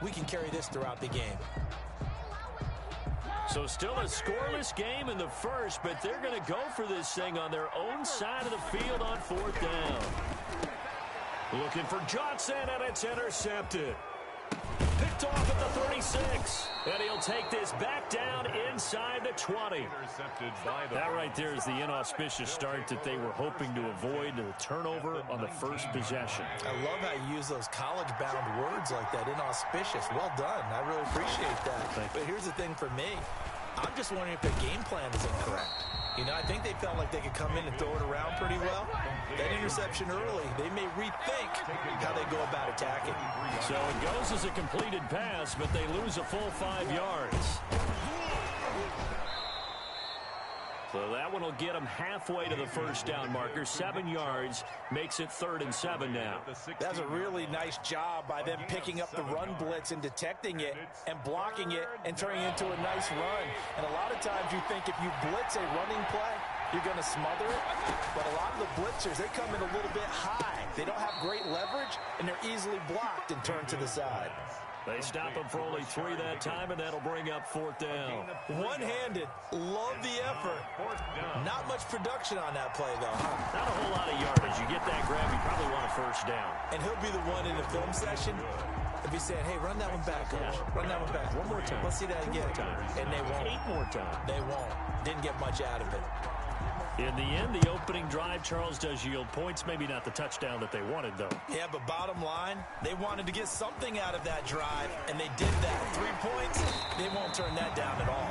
we can carry this throughout the game. So still a scoreless game in the first, but they're going to go for this thing on their own side of the field on 4th down. Looking for Johnson, and it's intercepted. Picked off at the 36. And he'll take this back down inside the 20. That right there is the inauspicious start that they were hoping to avoid, the turnover on the first possession. I love how you use those college-bound words like that, inauspicious. Well done. I really appreciate that. But here's the thing for me. I'm just wondering if their game plan is incorrect. You know, I think they felt like they could come in and throw it around pretty well. That interception early, they may rethink how they go about attacking. So it goes as a completed pass, but they lose a full 5 yards. So that one will get them halfway to the first down marker. 7 yards makes it 3rd and 7 now. That's a really nice job by them picking up the run blitz and detecting it and blocking it and turning it into a nice run. And a lot of times you think if you blitz a running play, you're going to smother it. But a lot of the blitzers, they come in a little bit high. They don't have great leverage, and they're easily blocked and turned to the side. They stop him for only 3 that time, and that'll bring up 4th down. One-handed. Love the effort. Not much production on that play, though, huh? Not a whole lot of yardage. You get that grab, you probably want a first down. And he'll be the one in the film session and be saying, hey, run that one back, coach. Run that one back. One more time. Let's see that again. And they won't. 8 more times. They won't. Didn't get much out of it. In the end, the opening drive, Charles, does yield points. Maybe not the touchdown that they wanted, though. Yeah, but bottom line, they wanted to get something out of that drive, and they did that. 3 points, they won't turn that down at all.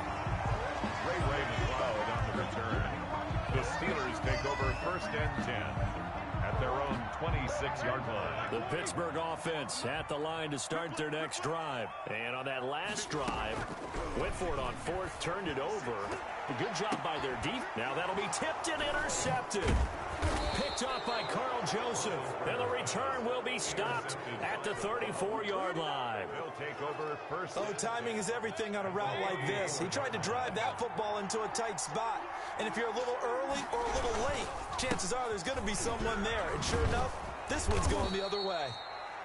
Ray Ravens fouled on the return. The Steelers take over 1st and 10 at their own 26-yard line. The Pittsburgh offense at the line to start their next drive. And on that last drive, went for it on 4th, turned it over. A good job by their defense. Now that'll be tipped and intercepted. Picked up by Carl Joseph. And the return will be stopped at the 34-yard line. They'll take over 1st. Oh, timing is everything on a route like this. He tried to drive that football into a tight spot. And if you're a little early or a little late, chances are there's going to be someone there. And sure enough, this one's going the other way.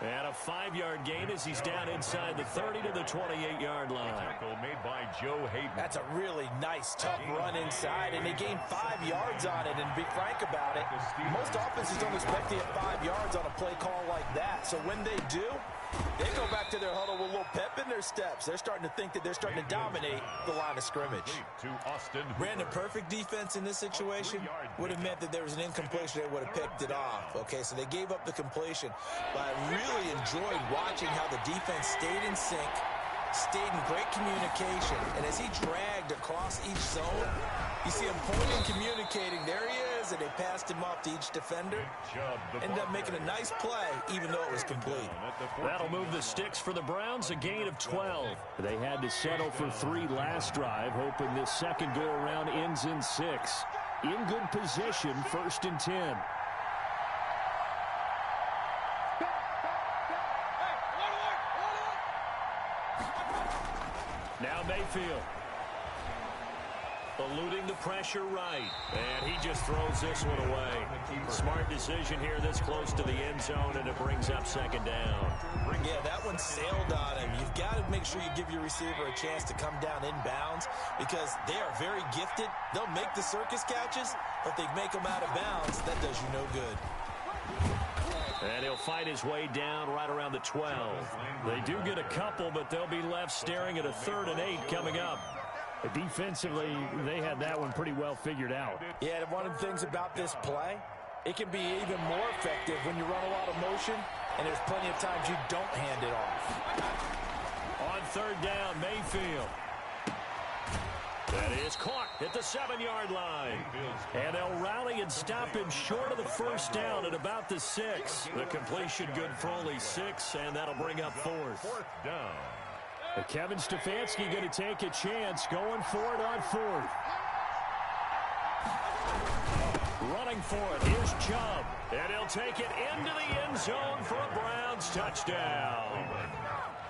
And a 5-yard gain as he's down inside the 30 to the 28-yard line. Tackle made by Joe Hayden. That's a really nice, tough run inside, and they gained 5 yards on it. And be frank about it, most offenses don't expect to get 5 yards on a play call like that. So when they do, they go back to their huddle with a little pep in their steps. They're starting to think that they're starting to dominate the line of scrimmage. To Austin. Brandon, perfect defense in this situation would have meant that there was an incompletion. They would have picked it off. Okay, so they gave up the completion. But I really enjoyed watching how the defense stayed in sync, stayed in great communication. And as he dragged across each zone, you see him pointing, communicating. There he is, and they passed him off to each defender. Ended up making a nice play, even though it was complete. That'll move the sticks for the Browns, a gain of 12. They had to settle for 3 last drive, hoping this second go-around ends in 6. In good position, 1st and 10. Now Mayfield. Eluding the pressure right. And he just throws this one away. Smart decision here this close to the end zone, and it brings up 2nd down. Yeah, that one sailed on him. You've got to make sure you give your receiver a chance to come down inbounds because they are very gifted. They'll make the circus catches, but they make them out of bounds. That does you no good. And he'll fight his way down right around the 12. They do get a couple, but they'll be left staring at a 3rd and 8 coming up. Defensively, they had that one pretty well figured out. Yeah, and one of the things about this play, it can be even more effective when you run a lot of motion, and there's plenty of times you don't hand it off. On 3rd down, Mayfield. That is caught at the 7-yard line. And they'll rally and stop him short of the 1st down at about the 6. The completion good for only 6, and that'll bring up 4th. 4th down. Kevin Stefanski going to take a chance going for it on 4th. Running for it. Here's Chubb. And he'll take it into the end zone for a Browns touchdown.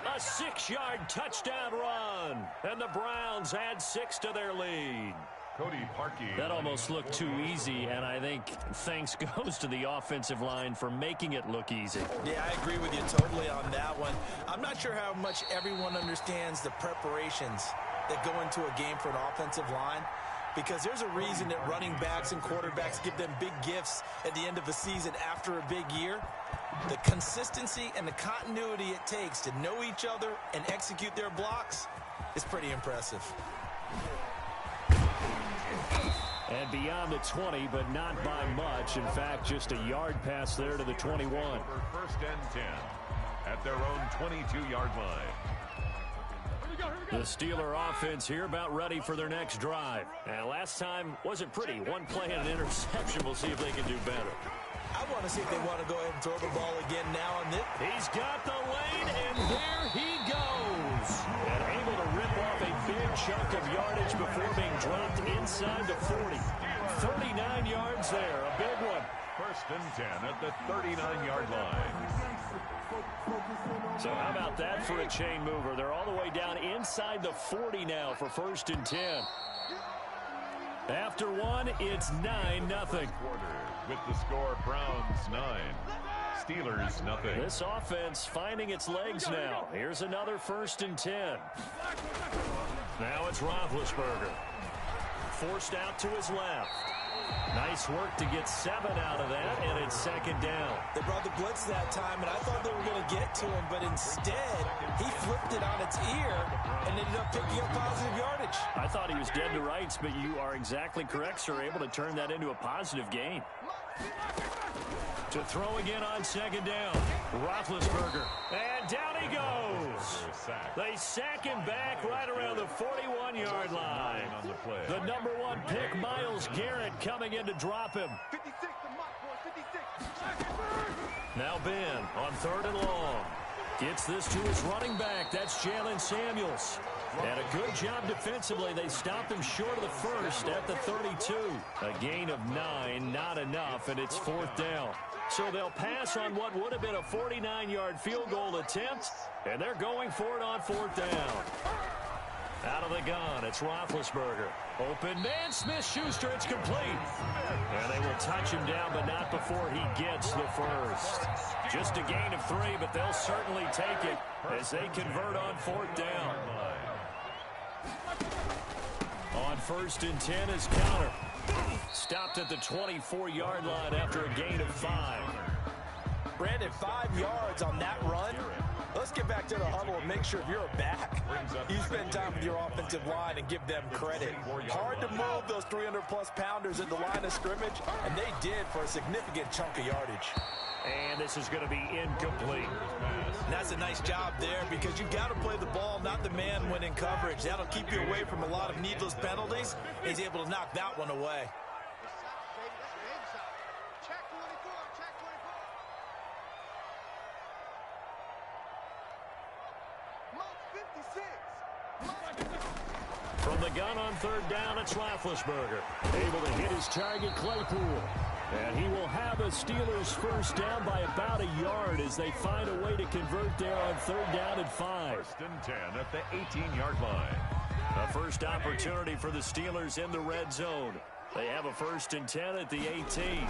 A 6-yard touchdown run. And the Browns add 6 to their lead. That almost looked too easy, and I think thanks goes to the offensive line for making it look easy. Yeah, I agree with you totally on that one. I'm not sure how much everyone understands the preparations that go into a game for an offensive line, because there's a reason that running backs and quarterbacks give them big gifts at the end of a season after a big year. The consistency and the continuity it takes to know each other and execute their blocks is pretty impressive. And beyond the 20, but not by much. In fact, just a yard pass there to the 21. First and 10 at their own 22-yard line. The Steeler offense here about ready for their next drive. And last time wasn't pretty. One play and an interception. We'll see if they can do better. I want to see if they want to go ahead and throw the ball again now on this. He's got the lane, and there he goes. And able to rip off a big chunk of yardage before being dropped inside the 40. 39 yards there, a big one. First and 10 at the 39-yard line. So how about that for a chain mover? They're all the way down inside the 40 now for first and 10. After one, it's 9-0. With the score, Browns 9, Steelers nothing. This offense finding its legs now. Here's another first and 10. Now it's Roethlisberger. Forced out to his left. Nice work to get 7 out of that, and it's second down. They brought the blitz that time, and I thought they were going to get to him, but instead, he flipped it on its ear and ended up picking up positive yardage. I thought he was dead to rights, but you are exactly correct, sir, able to turn that into a positive gain. To throw again on second down, Roethlisberger, and down he goes. They sack him back right around the 41-yard line. The number 1 pick, Myles Garrett, coming in to drop him. Now Ben on third and long. Gets this to his running back. That's Jalen Samuels. And a good job defensively. They stopped him short of the first at the 32. A gain of 9, not enough, and it's fourth down. So they'll pass on what would have been a 49-yard field goal attempt, and they're going for it on fourth down. Out of the gun, it's Roethlisberger. Open man, Smith-Schuster, it's complete. And they will touch him down, but not before he gets the first. Just a gain of 3, but they'll certainly take it as they convert on fourth down. On first and 10 is Connor. Stopped at the 24-yard line after a gain of 5. Brandon, 5 yards on that run. Let's get back to the huddle and make sure if you're a back, you spend time with your offensive line and give them credit. Hard to move those 300-plus pounders at the line of scrimmage, and they did for a significant chunk of yardage. And this is going to be incomplete. And that's a nice job there because you've got to play the ball, not the man when in coverage. That'll keep you away from a lot of needless penalties. He's able to knock that one away. From the gun on third down, it's Roethlisberger. Able to hit his target, Claypool. And he will have the Steelers first down by about a yard as they find a way to convert there on third down and 5. First and 10 at the 18-yard line. The first opportunity for the Steelers in the red zone. They have a first and 10 at the 18.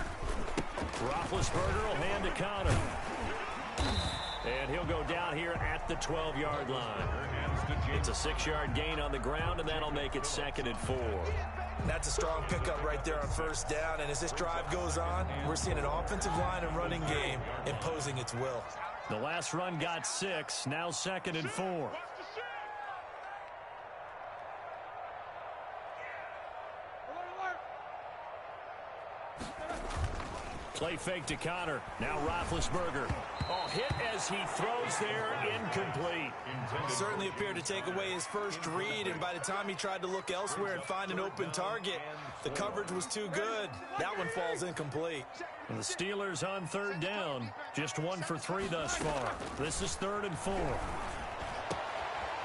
Roethlisberger will hand to Connor. And he'll go down here at the 12-yard line. It's a 6-yard gain on the ground, and that'll make it second and 4. That's a strong pickup right there on first down, and as this drive goes on, we're seeing an offensive line and running game imposing its will. The last run got 6, now second and 4. Play fake to Connor. Now Roethlisberger. Oh, hit as he throws there, incomplete. Certainly appeared to take away his first read, and by the time he tried to look elsewhere and find an open target, the coverage was too good. That one falls incomplete. And the Steelers on third down, just 1 for 3 thus far. This is third and 4.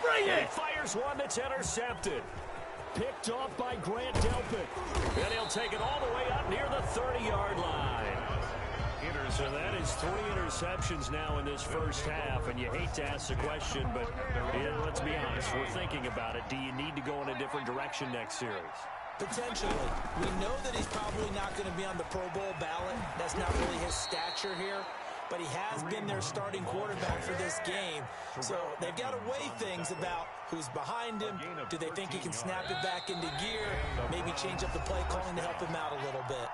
Bring it! He fires one that's intercepted. Picked off by Grant Delpit. And he'll take it all the way up near the 30-yard line. So that is 3 interceptions now in this first half, and you hate to ask the question, but let's be honest, we're thinking about it. Do you need to go in a different direction next series? Potentially. We know that he's probably not going to be on the Pro Bowl ballot. That's not really his stature here. But he has been their starting quarterback for this game. So they've got to weigh things about who's behind him. Do they think he can snap it back into gear? Maybe change up the play calling to help him out a little bit.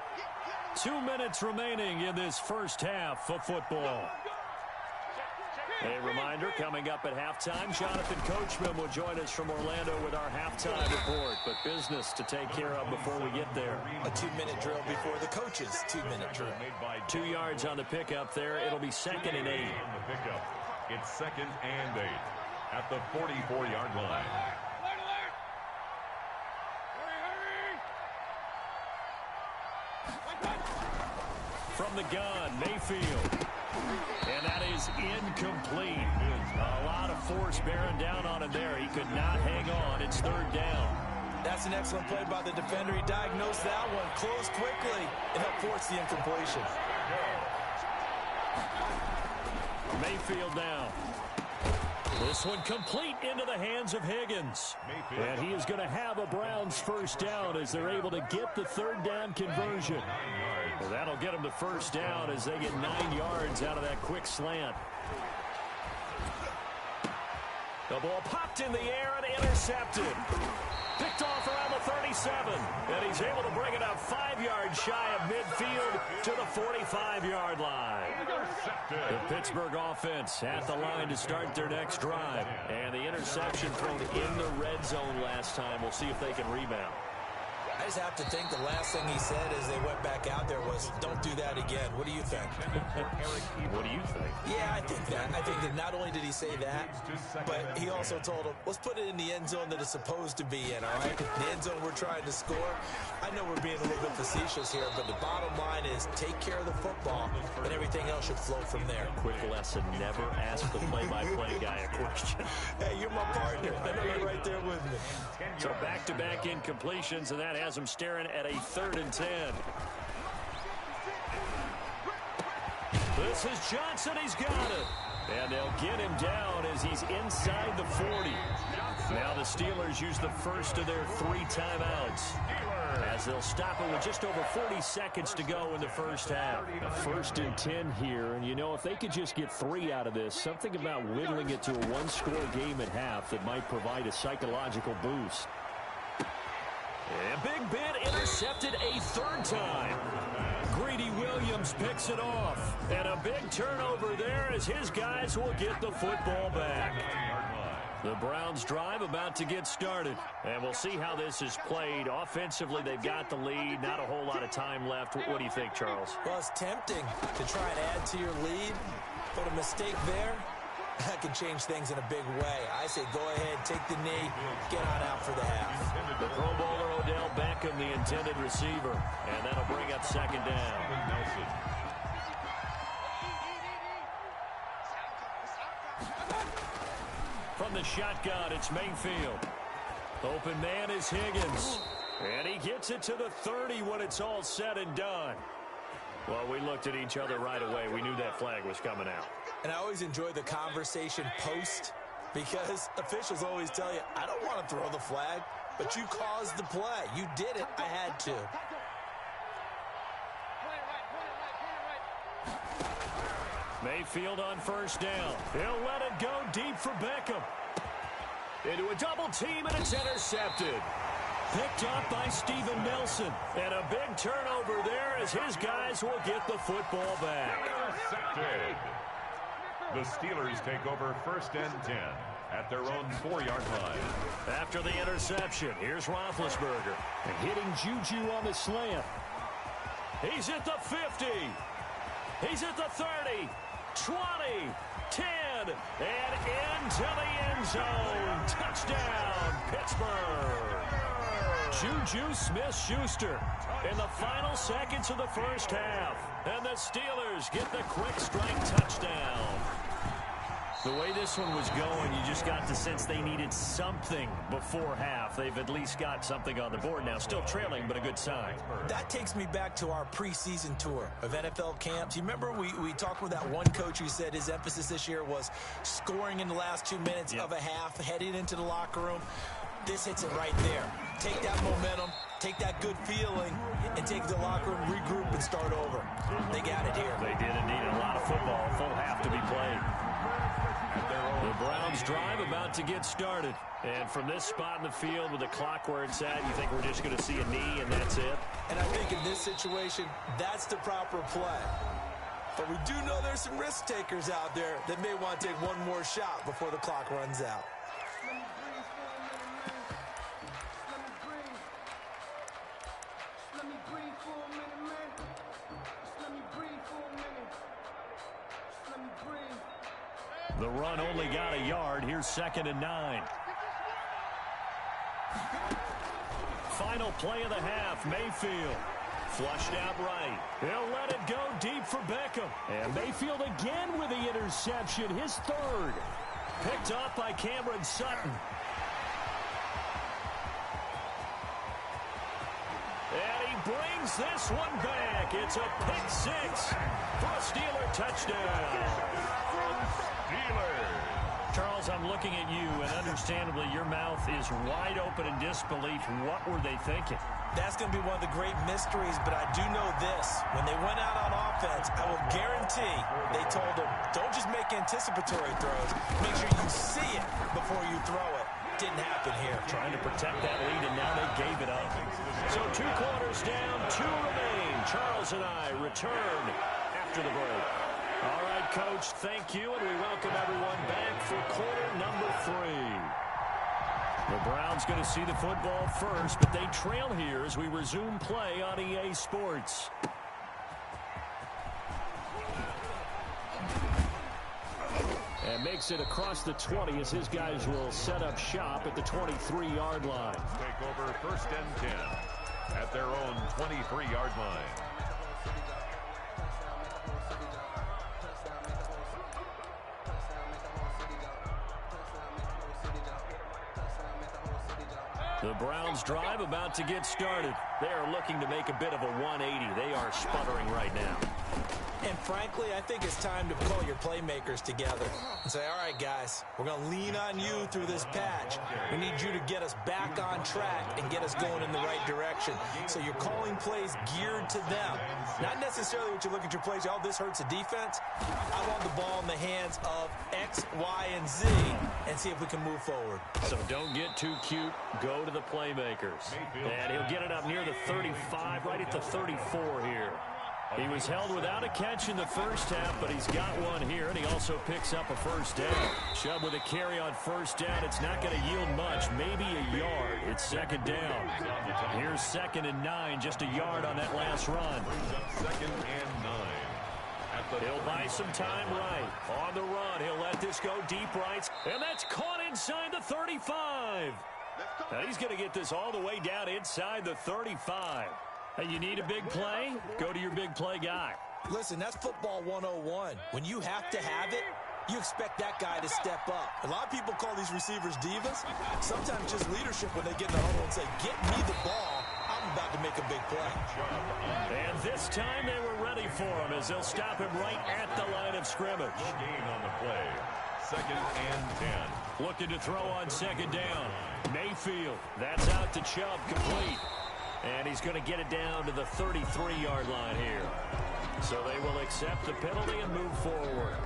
2 minutes remaining in this first half of football. A reminder, coming up at halftime, Jonathan Coachman will join us from Orlando with our halftime report. But business to take care of before we get there. A 2-minute drill before the coach's 2-minute drill. 2 yards on the pickup there. It'll be 2nd and 8. On the pickup, it's 2nd and 8 at the 44-yard line. From the gun, Mayfield. And that is incomplete. A lot of force bearing down on him there. He could not hang on. It's 3rd down. That's an excellent play by the defender. He diagnosed that one, closed quickly, and helped force the incompletion. Mayfield now. This one complete into the hands of Higgins. And he is going to have a Browns first down as they're able to get the 3rd down conversion. Well, that'll get them to first down as they get 9 yards out of that quick slant. The ball popped in the air and intercepted. Picked off around the 37. And he's able to bring it up 5 yards shy of midfield to the 45-yard line. The Pittsburgh offense at the line to start their next drive. And the interception thrown in the red zone last time. We'll see if they can rebound. I just have to think the last thing he said as they went back out there was, don't do that again. What do you think? What do you think? Yeah, I think that. I think that not only did he say that, but he also told him, let's put it in the end zone that it's supposed to be in, all right? The end zone we're trying to score. I know we're being a little bit facetious here, but the bottom line is take care of the football, and everything else should flow from there. Quick lesson, never ask the play-by-play guy a question. Hey, you're my partner. I know you're right there with me. So back-to-back incompletions, and that has him staring at a 3rd and 10. This is Johnson. He's got it. And they'll get him down as he's inside the 40. Now the Steelers use the first of their 3 timeouts as they'll stop it with just over 40 seconds to go in the first half. A 1st and 10 here, and you know, if they could just get 3 out of this, something about whittling it to a 1-score game at half that might provide a psychological boost. And Big Ben intercepted a 3rd time. Greedy Williams picks it off. And a big turnover there as his guys will get the football back. The Browns drive about to get started. And we'll see how this is played. Offensively, they've got the lead. Not a whole lot of time left. What do you think, Charles? Well, it's tempting to try and add to your lead. But a mistake there, that can change things in a big way. I say go ahead, take the knee, get on out for the half. The Pro Bowler Odell Beckham, the intended receiver. And that'll bring up 2nd down. From the shotgun, it's Mayfield. Open man is Higgins. And he gets it to the 30 when it's all said and done. Well, we looked at each other right away. We knew that flag was coming out. And I always enjoy the conversation post because officials always tell you, I don't want to throw the flag, but you caused the play. You did it. I had to. Mayfield on first down. He'll let it go deep for Beckham. Into a double team, and it's intercepted. Picked up by Steven Nelson. And a big turnover there as his guys will get the football back. Intercepted. The Steelers take over 1st and 10 at their own 4-yard line. After the interception, here's Roethlisberger. And hitting Juju on the slant. He's at the 50. He's at the 30. 20. 10. And into the end zone. Touchdown, Pittsburgh. Juju Smith-Schuster in the final seconds of the first half. And the Steelers get the quick strike touchdown. The way this one was going, you just got the sense they needed something before half. They've at least got something on the board now. Still trailing, but a good sign. That takes me back to our preseason tour of NFL camps. You remember we talked with that one coach who said his emphasis this year was scoring in the last 2 minutes of a half, heading into the locker room. This hits it right there. Take that momentum, take that good feeling and take the locker room, regroup, and start over. They got it here. They did indeed. A lot of football, a full half to be played. The Browns drive about to get started. And from this spot in the field with the clock where it's at, you think we're just going to see a knee and that's it? And I think in this situation, that's the proper play. But we do know there's some risk takers out there that may want to take one more shot before the clock runs out. The run only got a yard. Here's 2nd and 9. Final play of the half. Mayfield flushed out right. He'll let it go deep for Beckham. And Mayfield again with the interception. His 3rd. Picked off by Cameron Sutton. And he brings this one back. It's a pick 6 for a Steeler touchdown. Charles, I'm looking at you, and understandably, your mouth is wide open in disbelief. What were they thinking? That's going to be one of the great mysteries, but I do know this. When they went out on offense, I will guarantee they told them, don't just make anticipatory throws. Make sure you see it before you throw it. Didn't happen here. Trying to protect that lead, and now they gave it up. So 2 quarters down, 2 remain. Charles and I return after the break. All right, Coach, thank you, and we welcome everyone back for quarter number 3. The Browns going to see the football first, but they trail here as we resume play on EA Sports. And makes it across the 20 as his guys will set up shop at the 23-yard line. Take over 1st and 10 at their own 23-yard line. The Browns drive about to get started. They are looking to make a bit of a 180. They are sputtering right now. And frankly, I think it's time to call your playmakers together and say, all right, guys, we're going to lean on you through this patch. We need you to get us back on track and get us going in the right direction. So you're calling plays geared to them. Not necessarily what you look at your plays, oh, this hurts the defense. I want the ball in the hands of X, Y, and Z and see if we can move forward. So don't get too cute. Go to the playmakers. And he'll get it up near the 35, right at the 34 here. He was held without a catch in the first half, but he's got one here, and he also picks up a first down. Chubb with a carry on first down. It's not going to yield much, maybe a yard. It's 2nd down. Here's 2nd and 9, just a yard on that last run. 2nd and 9. He'll buy some time right. On the run, he'll let this go deep right, and that's caught inside the 35. Now he's going to get this all the way down inside the 35. Hey, you need a big play? Go to your big play guy. Listen, that's football 101. When you have to have it, you expect that guy to step up. A lot of people call these receivers divas. Sometimes just leadership when they get in the huddle and say, get me the ball. I'm about to make a big play. And this time they were ready for him as they'll stop him right at the line of scrimmage. Gain on the play. 2nd and 10. Looking to throw on 2nd down. Mayfield. That's out to Chubb, complete. And he's going to get it down to the 33-yard line here. So they will accept the penalty and move forward.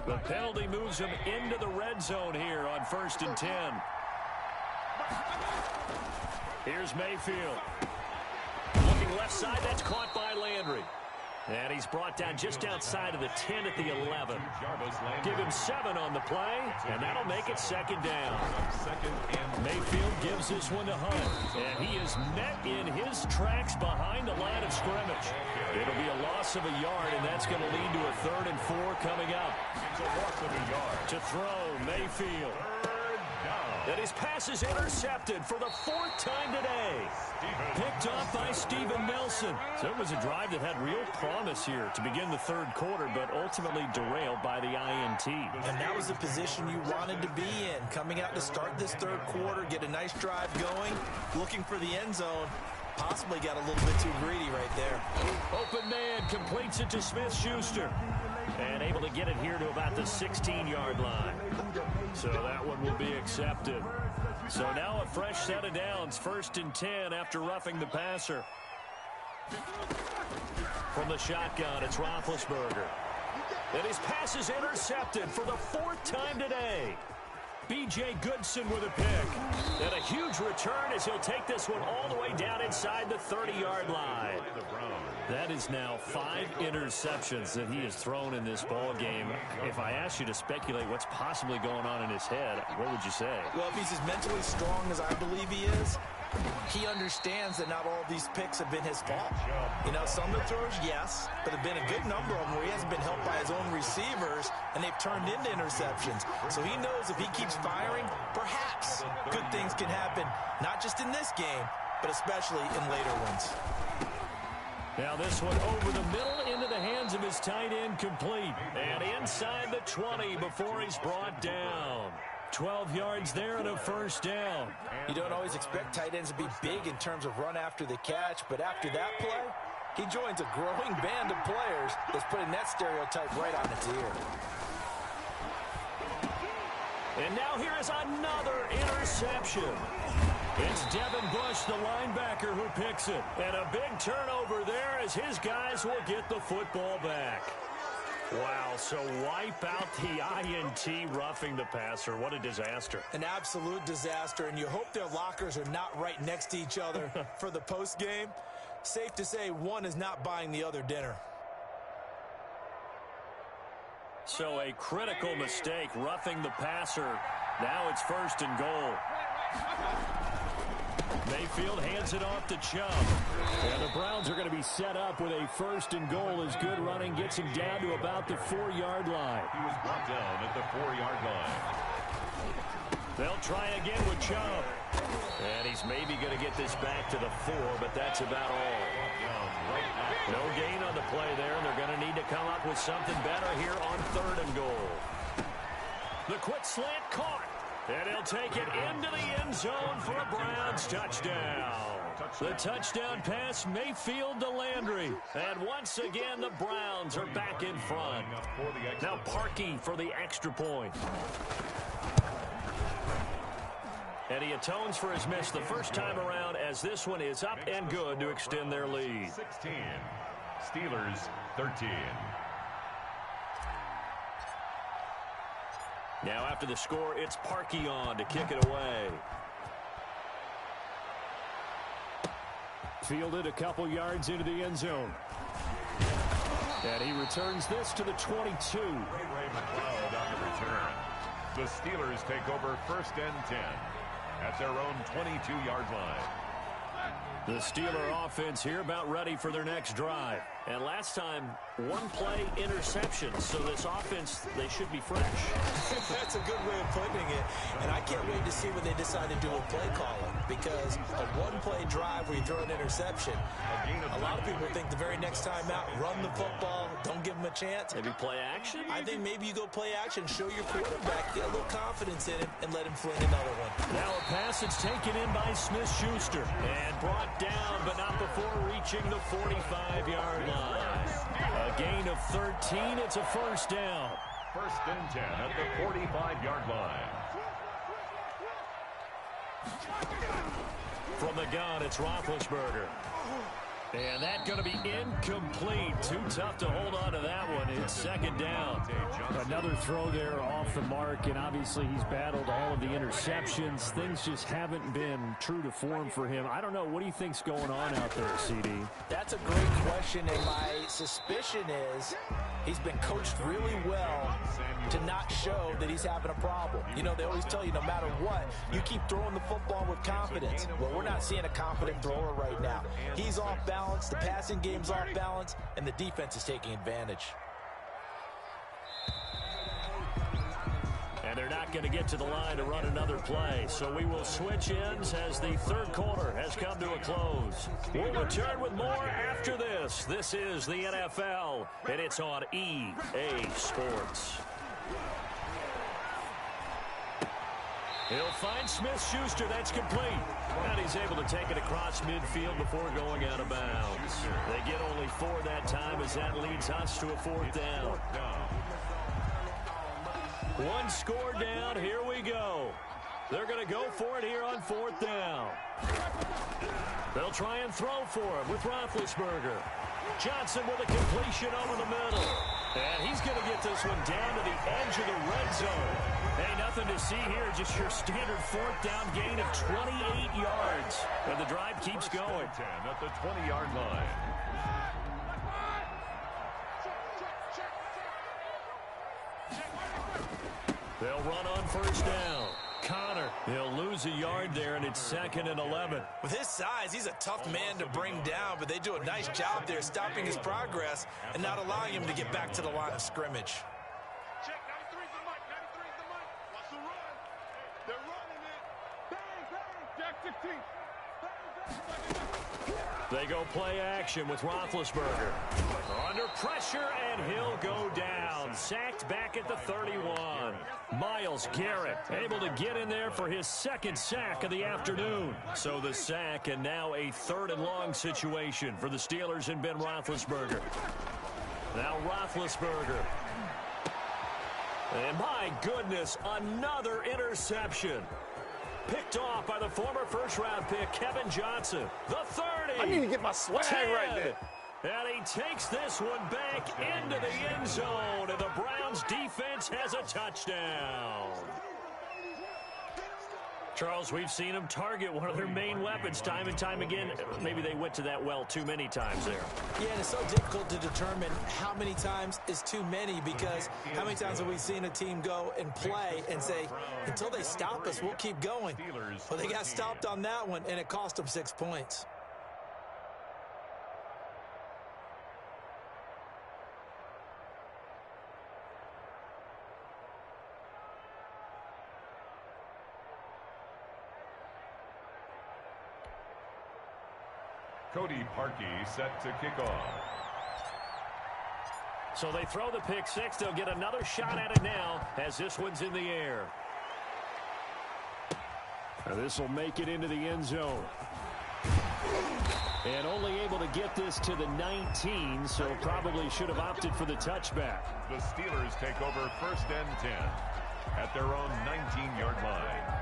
The penalty moves him into the red zone here on 1st and 10. Here's Mayfield. Looking left side, that's caught by Landry. And he's brought down just outside of the 10 at the 11. Give him 7 on the play, and that'll make it 2nd down. Mayfield gives this one to Hunt, and he is met in his tracks behind the line of scrimmage. It'll be a loss of a yard, and that's going to lead to a 3rd and 4 coming up. To throw, Mayfield. And his pass is intercepted for the 4th time today. Picked off by Steven Nelson. So it was a drive that had real promise here to begin the 3rd quarter, but ultimately derailed by the INT. And that was the position you wanted to be in. Coming out to start this 3rd quarter, get a nice drive going, looking for the end zone. Possibly got a little bit too greedy right there. Open man completes it to Smith-Schuster. And able to get it here to about the 16-yard line. So that one will be accepted. So now a fresh set of downs, 1st and 10 after roughing the passer. From the shotgun, it's Roethlisberger. And his pass is intercepted for the 4th time today. B.J. Goodson with a pick. And a huge return as he'll take this one all the way down inside the 30-yard line. That is now 5 interceptions that he has thrown in this ball game. If I asked you to speculate what's possibly going on in his head, what would you say? Well, if he's as mentally strong as I believe he is, he understands that not all of these picks have been his fault. You know, some of the throws, yes, but there have been a good number of them where he hasn't been helped by his own receivers, and they've turned into interceptions. So he knows if he keeps firing, perhaps good things can happen, not just in this game, but especially in later ones. Now this one over the middle into the hands of his tight end, complete. And inside the 20 before he's brought down. 12 yards there and a 1st down. You don't always expect tight ends to be big in terms of run after the catch, but after that play, he joins a growing band of players that's putting that stereotype right on its ear. And now here is another interception. It's Devin Bush, the linebacker, who picks it. And a big turnover there as his guys will get the football back. Wow, so wipe out the INT roughing the passer. What a disaster. An absolute disaster, and you hope their lockers are not right next to each other for the postgame. Safe to say one is not buying the other dinner. So a critical mistake, roughing the passer. Now it's 1st and goal. Mayfield hands it off to Chubb. And the Browns are going to be set up with a 1st and goal as good running gets him down to about the 4-yard line. He was brought down at the 4-yard line. They'll try again with Chubb. And he's maybe going to get this back to the 4, but that's about all. No gain on the play there, and they're going to need to come up with something better here on 3rd and goal. The quick slant caught. And he'll take it into the end zone for a Browns touchdown. The touchdown pass, Mayfield to Landry. And once again, the Browns are back in front. Now Parkey for the extra point. And he atones for his miss the first time around as this one is up and good to extend their lead. 16, Steelers 13. Now after the score, it's Parkey on to kick it away. Fielded a couple yards into the end zone. And he returns this to the 22. Ray McLeod on the return. The Steelers take over 1st and 10 at their own 22-yard line. The Steeler offense here about ready for their next drive. And last time, 1-play interception. So this offense, they should be fresh. That's a good way of putting it. And I can't wait to see what they decide to do with play calling. Because a 1-play drive where you throw an interception, a lot of people think the very next time out, run the football, don't give them a chance. Maybe play action? I think maybe you go play action, show your quarterback, get a little confidence in him, and let him fling another one. Now a pass that's taken in by Smith-Schuster. And brought down, but not before reaching the 45-yard line. A gain of 13. It's a 1st down. 1st and 10 at the 45-yard line. From the gun, it's Roethlisberger. And that's going to be incomplete. Too tough to hold on to that one. It's 2nd down. Another throw there off the mark, and obviously he's battled all of the interceptions. Things just haven't been true to form for him. I don't know. What do you think's going on out there, CD? That's a great question, and my suspicion is he's been coached really well to not show that he's having a problem. You know, they always tell you no matter what, you keep throwing the football with confidence. Well, we're not seeing a confident thrower right now. He's off balance, the passing game's off balance, and the defense is taking advantage. And they're not going to get to the line to run another play. So we will switch ends as the 3rd quarter has come to a close. We'll return with more after this. This is the NFL, and it's on EA Sports. He'll find Smith-Schuster. That's complete. And he's able to take it across midfield before going out of bounds. They get only 4 that time as that leads us to a 4th down. 1 score down. Here we go. They're going to go for it here on 4th down. They'll try and throw for him with Roethlisberger. Johnson with a completion over the middle. And he's going to get this one down to the edge of the red zone. Hey, nothing to see here. Just your standard 4th down gain of 28 yards. And the drive keeps going. 10 at the 20-yard line. They'll run on 1st down. Connor, he'll lose a yard there, and it's 2nd and 11. With his size, he's a tough man to bring down, but they do a nice job there stopping his progress and not allowing him to get back to the line of scrimmage. Check, 93's the mic, 93's the mic. Watch the run. They're running it. Bang, bang. Jack 16. They go play action with Roethlisberger. Under pressure, and he'll go down. Sacked back at the 31. Myles Garrett able to get in there for his 2nd sack of the afternoon. So the sack, and now a 3rd and long situation for the Steelers and Ben Roethlisberger. Now Roethlisberger. And my goodness, another interception. Picked off by the former 1st-round pick, Kevin Johnson. The 30. I need to get my swag 10. right there. And he takes this one back into the end zone, and the Browns defense has a touchdown. Charles, we've seen them target one of their main weapons time and time again. Maybe they went to that well too many times there. Yeah, and it's so difficult to determine how many times is too many, because how many times have we seen a team go and play and say, until they stop us, we'll keep going. Well, they got stopped on that one, and it cost them 6 points. Cody Parkey set to kick off. So they throw the pick 6. They'll get another shot at it now as this one's in the air. Now this will make it into the end zone. And only able to get this to the 19, so probably should have opted for the touchback. The Steelers take over 1st and 10 at their own 19-yard line.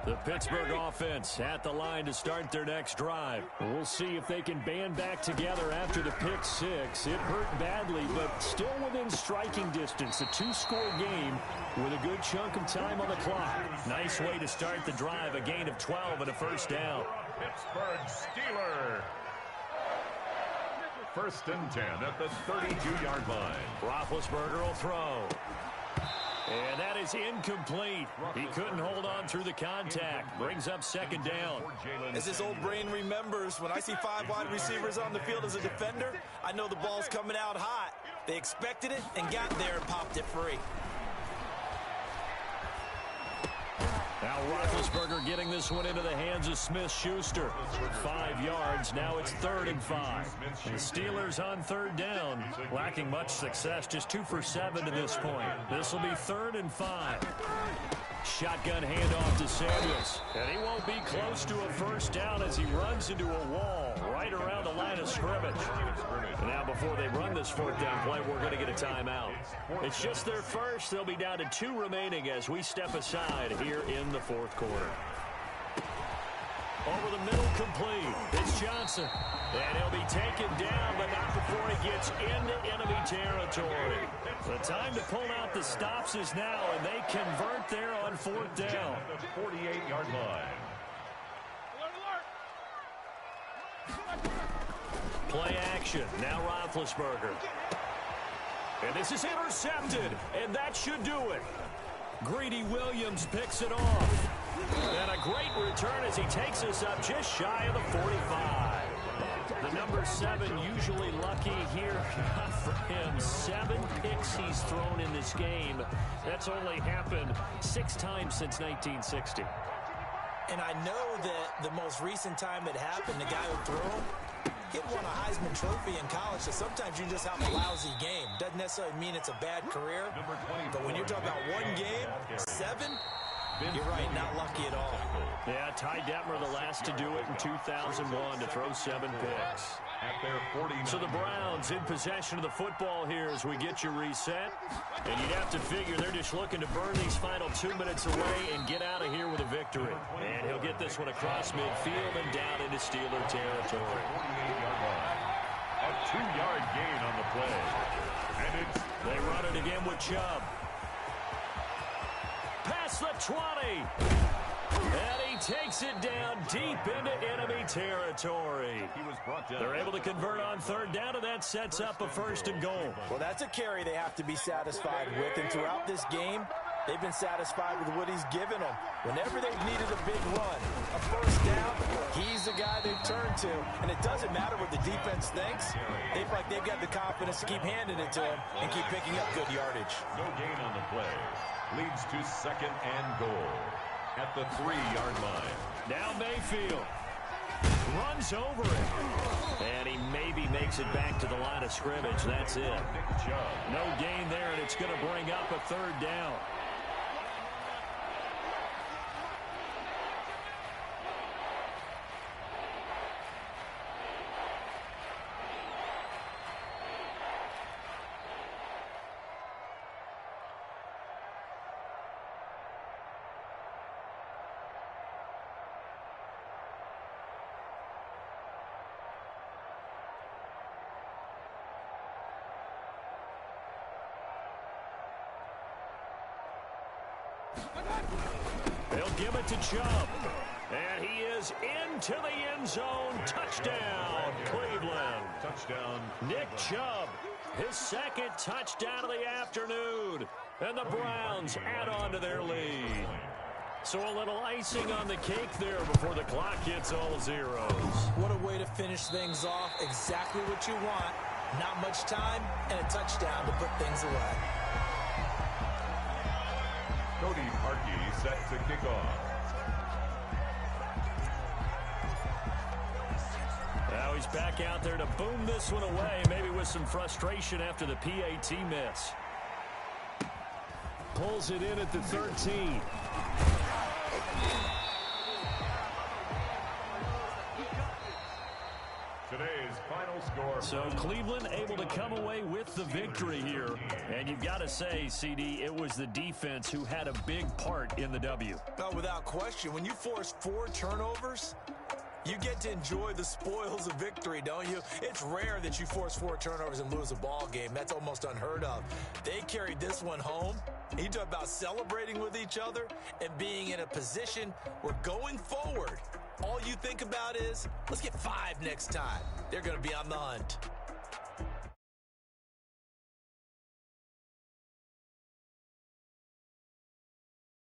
The Pittsburgh offense at the line to start their next drive. We'll see if they can band back together after the pick 6. It hurt badly, but still within striking distance. A 2-score game with a good chunk of time on the clock. Nice way to start the drive. A gain of 12 and a 1st down. Pittsburgh Steelers. 1st and 10 at the 32-yard line. Roethlisberger will throw. And that is incomplete. He couldn't hold on through the contact. Brings up 2nd down. As his old brain remembers, when I see 5 wide receivers on the field as a defender, I know the ball's coming out hot. They expected it and got there and popped it free. Now Roethlisberger getting this one into the hands of Smith-Schuster. 5 yards. Now it's 3rd and 5. The Steelers on 3rd down. Lacking much success. Just 2 for 7 to this point. This will be 3rd and 5. Shotgun handoff to Samuels. And he won't be close to a 1st down as he runs into a wall right around the line of scrimmage. And now before they run this 4th down play, we're going to get a timeout. It's just their first. They'll be down to 2 remaining as we step aside here in the 4th quarter. Over the middle, complete. It's Johnson. And he'll be taken down, but not before he gets into enemy territory. The time to pull out the stops is now, and they convert there on 4th down. The 48-yard line. Play action. Now Roethlisberger. And this is intercepted, and that should do it. Greedy Williams picks it off. And a great return as he takes us up just shy of the 45. The number 7 usually lucky here. Not for him. 7 picks he's thrown in this game. That's only happened 6 times since 1960. And I know that the most recent time it happened, the guy who threw him, kid won a Heisman Trophy in college, so sometimes you just have a lousy game. Doesn't necessarily mean it's a bad career. But when you're talking about one game, 7, you're right, not lucky at all. Yeah, Ty Detmer, the last to do it in 2001 to throw 7 picks. So the Browns in possession of the football here as we get you reset. And you'd have to figure they're just looking to burn these final 2 minutes away and get out of here with a victory. And he'll get this one across midfield and down into Steeler territory. A 2-yard gain on the play. And they run it again with Chubb. Past the 20. And he takes it down deep into enemy territory. They're able to convert on 3rd down, and that sets up a 1st and goal. Well, that's a carry they have to be satisfied with. And throughout this game, they've been satisfied with what he's given them. Whenever they've needed a big run, a 1st down, he's the guy they've turned to. And it doesn't matter what the defense thinks. They feel like they've got the confidence to keep handing it to him and keep picking up good yardage. no gain on the play. Leads to 2nd and goal at the 3-yard line. Now Mayfield runs over it. And he maybe makes it back to the line of scrimmage. That's it. No gain there, and it's going to bring up a 3rd down. They'll give it to Chubb. And he is into the end zone. Touchdown, Cleveland. Touchdown. Nick Chubb, his 2nd touchdown of the afternoon. And the Browns add on to their lead. So a little icing on the cake there before the clock hits all zeros. What a way to finish things off. Exactly what you want. Not much time and a touchdown to put things away. Cody Parkey set to kick off. Now he's back out there to boom this one away, maybe with some frustration after the PAT miss. Pulls it in at the 13. Today's final score. So Cleveland able to come away with the victory here. And you've got to say, CD, it was the defense who had a big part in the W. Oh, without question. When you force 4 turnovers, you get to enjoy the spoils of victory, don't you? It's rare that you force 4 turnovers and lose a ball game. That's almost unheard of. They carried this one home. You talk about celebrating with each other and being in a position where going forward, all you think about is, let's get 5 next time. They're going to be on the hunt.